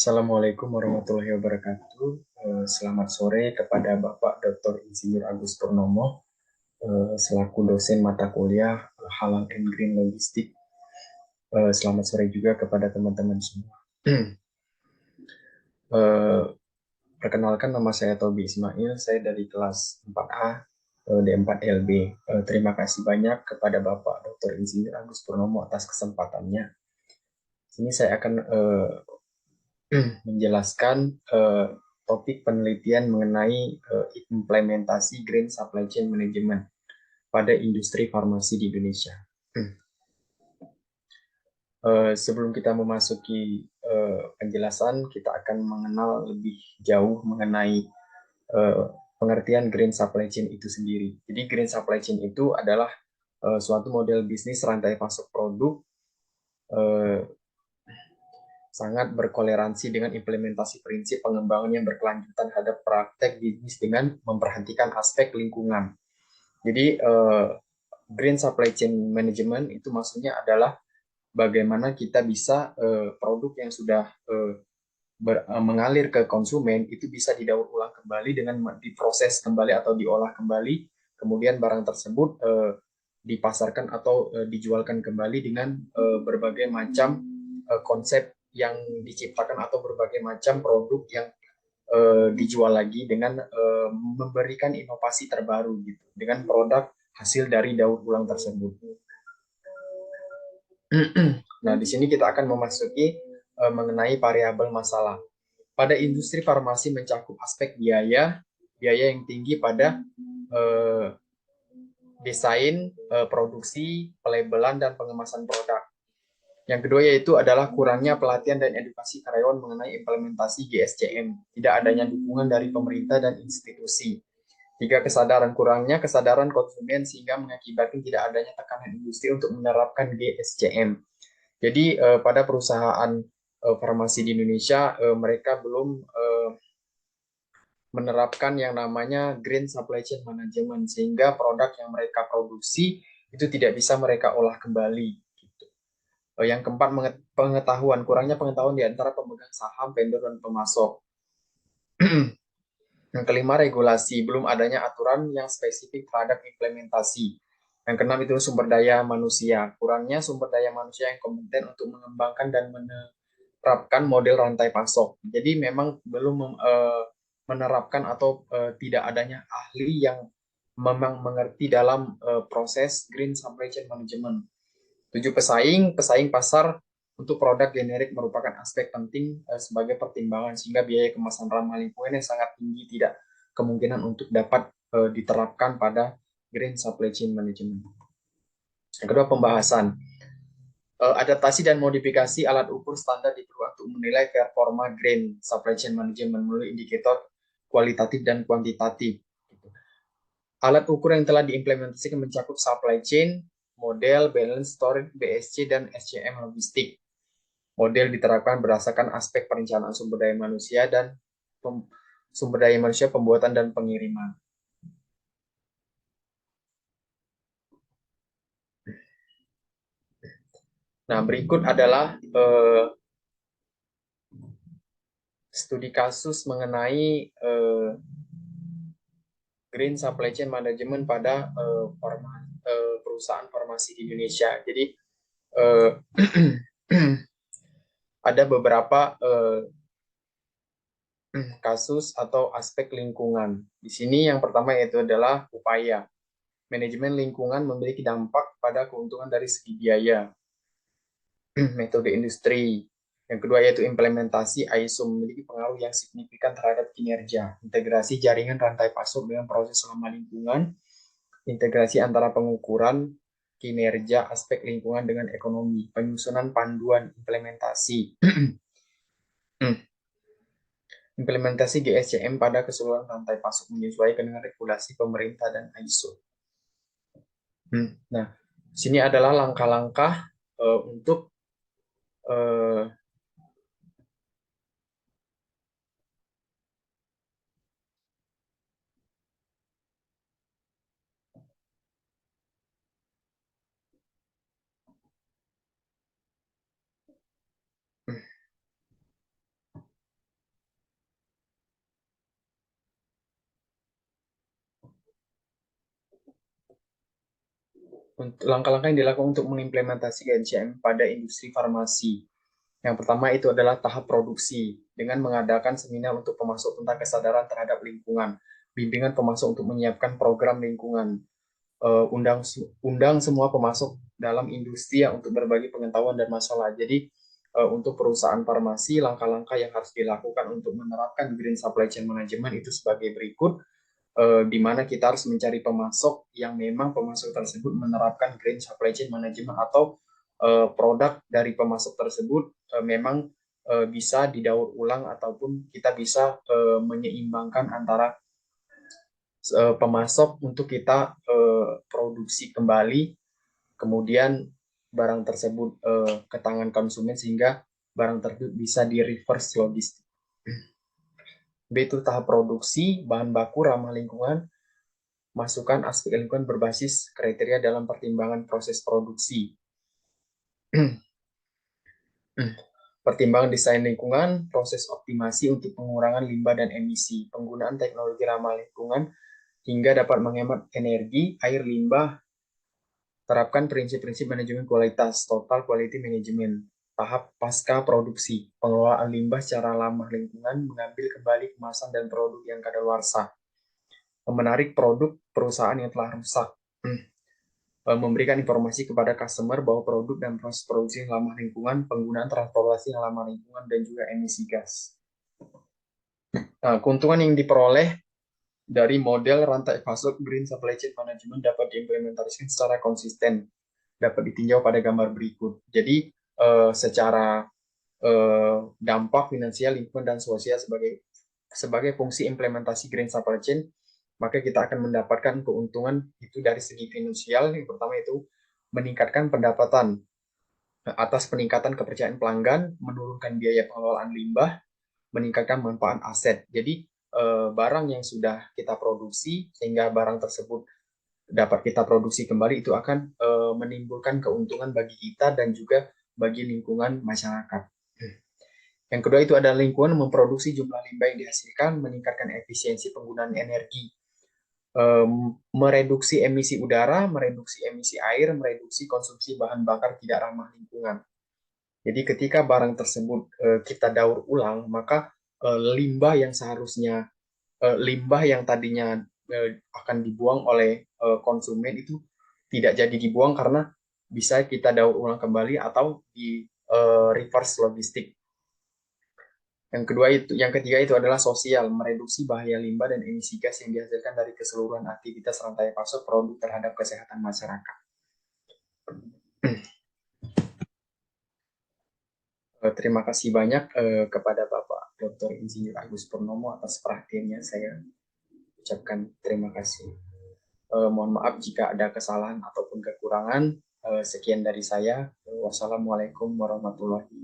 Assalamualaikum warahmatullahi wabarakatuh. Selamat sore kepada Bapak Dr. Insinyur Agus Purnomo, selaku dosen mata kuliah Halal and Green Logistik. Selamat sore juga kepada teman-teman semua. Perkenalkan, nama saya Tobi Ismail, saya dari kelas 4A D4LB. Terima kasih banyak kepada Bapak Dr. Insinyur Agus Purnomo atas kesempatannya. Ini saya akan menjelaskan topik penelitian mengenai implementasi Green Supply Chain Management pada industri farmasi di Indonesia. Sebelum kita memasuki penjelasan, kita akan mengenal lebih jauh mengenai pengertian Green Supply Chain itu sendiri. Jadi Green Supply Chain itu adalah suatu model bisnis rantai pasok produk sangat berkoleransi dengan implementasi prinsip pengembangan yang berkelanjutan terhadap praktek bisnis dengan memperhatikan aspek lingkungan. Jadi Green Supply Chain Management itu maksudnya adalah bagaimana kita bisa produk yang sudah mengalir ke konsumen itu bisa didaur ulang kembali dengan diproses kembali atau diolah kembali, kemudian barang tersebut dipasarkan atau dijualkan kembali dengan berbagai macam konsep yang diciptakan atau berbagai macam produk yang dijual lagi dengan memberikan inovasi terbaru gitu dengan produk hasil dari daur ulang tersebut. Nah, di sini kita akan memasuki mengenai variabel masalah. Pada industri farmasi mencakup aspek biaya yang tinggi pada desain, produksi, pelabelan, dan pengemasan produk. Yang kedua yaitu adalah kurangnya pelatihan dan edukasi karyawan mengenai implementasi GSCM, tidak adanya dukungan dari pemerintah dan institusi. Tiga, kurangnya kesadaran konsumen sehingga mengakibatkan tidak adanya tekanan industri untuk menerapkan GSCM. Jadi pada perusahaan farmasi di Indonesia mereka belum menerapkan yang namanya Green Supply Chain Management sehingga produk yang mereka produksi itu tidak bisa mereka olah kembali. Yang keempat, kurangnya pengetahuan di antara pemegang saham, vendor, dan pemasok. Yang kelima, regulasi, belum adanya aturan yang spesifik terhadap implementasi. Yang keenam itu sumber daya manusia, kurangnya sumber daya manusia yang kompeten untuk mengembangkan dan menerapkan model rantai pasok. Jadi memang belum menerapkan atau tidak adanya ahli yang memang mengerti dalam proses Green Supply Chain Management. 7, pesaing pasar untuk produk generik merupakan aspek penting sebagai pertimbangan sehingga biaya kemasan ramah lingkungan yang sangat tinggi tidak kemungkinan untuk dapat diterapkan pada Green Supply Chain Management. Yang kedua, pembahasan. Adaptasi dan modifikasi alat ukur standar diperlukan untuk menilai performa Green Supply Chain Management melalui indikator kualitatif dan kuantitatif. Alat ukur yang telah diimplementasikan mencakup supply chain, model, balance, storage, BSC, dan SCM logistik. Model diterapkan berdasarkan aspek perencanaan sumber daya manusia dan pembuatan dan pengiriman. Nah, berikut adalah studi kasus mengenai Green Supply Chain Management pada perusahaan farmasi di Indonesia. Jadi ada beberapa kasus atau aspek lingkungan. Di sini yang pertama yaitu adalah upaya. Manajemen lingkungan memiliki dampak pada keuntungan dari segi biaya. Metode industri. Yang kedua yaitu implementasi ISO memiliki pengaruh yang signifikan terhadap kinerja. Integrasi jaringan rantai pasok dengan proses ramah lingkungan. Integrasi antara pengukuran kinerja aspek lingkungan dengan ekonomi. Penyusunan panduan implementasi. Implementasi GSCM pada keseluruhan rantai pasok menyesuaikan dengan regulasi pemerintah dan ISO. Nah, sini adalah langkah-langkah untuk Langkah-langkah yang dilakukan untuk mengimplementasikan GCM pada industri farmasi. Yang pertama itu adalah tahap produksi dengan mengadakan seminar untuk pemasok tentang kesadaran terhadap lingkungan, bimbingan pemasok untuk menyiapkan program lingkungan, undang semua pemasok dalam industri ya, untuk berbagi pengetahuan dan masalah. Jadi untuk perusahaan farmasi, langkah-langkah yang harus dilakukan untuk menerapkan Green Supply Chain Management itu sebagai berikut, di mana kita harus mencari pemasok yang memang pemasok tersebut menerapkan Green Supply Chain Management atau produk dari pemasok tersebut memang bisa didaur ulang ataupun kita bisa menyeimbangkan antara pemasok untuk kita produksi kembali, kemudian barang tersebut ke tangan konsumen sehingga barang tersebut bisa di reverse logistik. B itu tahap produksi, bahan baku ramah lingkungan, masukkan aspek lingkungan berbasis kriteria dalam pertimbangan proses produksi. Pertimbangan desain lingkungan, proses optimasi untuk pengurangan limbah dan emisi, penggunaan teknologi ramah lingkungan hingga dapat menghemat energi, air, limbah. Terapkan prinsip-prinsip manajemen kualitas, total quality management. Tahap pasca produksi, pengelolaan limbah secara ramah lingkungan, mengambil kembali kemasan dan produk yang kadaluarsa. Menarik produk perusahaan yang telah rusak. Memberikan informasi kepada customer bahwa produk dan proses produksi yang ramah lingkungan, penggunaan transportasi yang ramah lingkungan, dan juga emisi gas. Nah, keuntungan yang diperoleh dari model rantai pasok Green Supply Chain Management dapat diimplementasikan secara konsisten, dapat ditinjau pada gambar berikut. Jadi, secara dampak finansial, lingkungan, dan sosial sebagai fungsi implementasi Green Supply Chain, maka kita akan mendapatkan keuntungan itu dari segi finansial. Yang pertama itu meningkatkan pendapatan atas peningkatan kepercayaan pelanggan, menurunkan biaya pengelolaan limbah, meningkatkan manfaat aset. Jadi barang yang sudah kita produksi sehingga barang tersebut dapat kita produksi kembali itu akan menimbulkan keuntungan bagi kita dan juga bagi lingkungan masyarakat. Yang kedua itu adalah lingkungan, memproduksi jumlah limbah yang dihasilkan, meningkatkan efisiensi penggunaan energi, mereduksi emisi udara, mereduksi emisi air, mereduksi konsumsi bahan bakar tidak ramah lingkungan. Jadi ketika barang tersebut kita daur ulang, maka limbah yang seharusnya limbah yang tadinya akan dibuang oleh konsumen itu tidak jadi dibuang karena bisa kita daur ulang kembali atau di reverse logistik. Yang ketiga itu adalah sosial, mereduksi bahaya limbah dan emisi gas yang dihasilkan dari keseluruhan aktivitas rantai pasok produk terhadap kesehatan masyarakat. Terima kasih banyak kepada Bapak Dr. Insinyur Agus Purnomo atas perhatiannya. Saya ucapkan terima kasih. Mohon maaf jika ada kesalahan ataupun kekurangan. Sekian dari saya. Wassalamualaikum warahmatullahi wabarakatuh.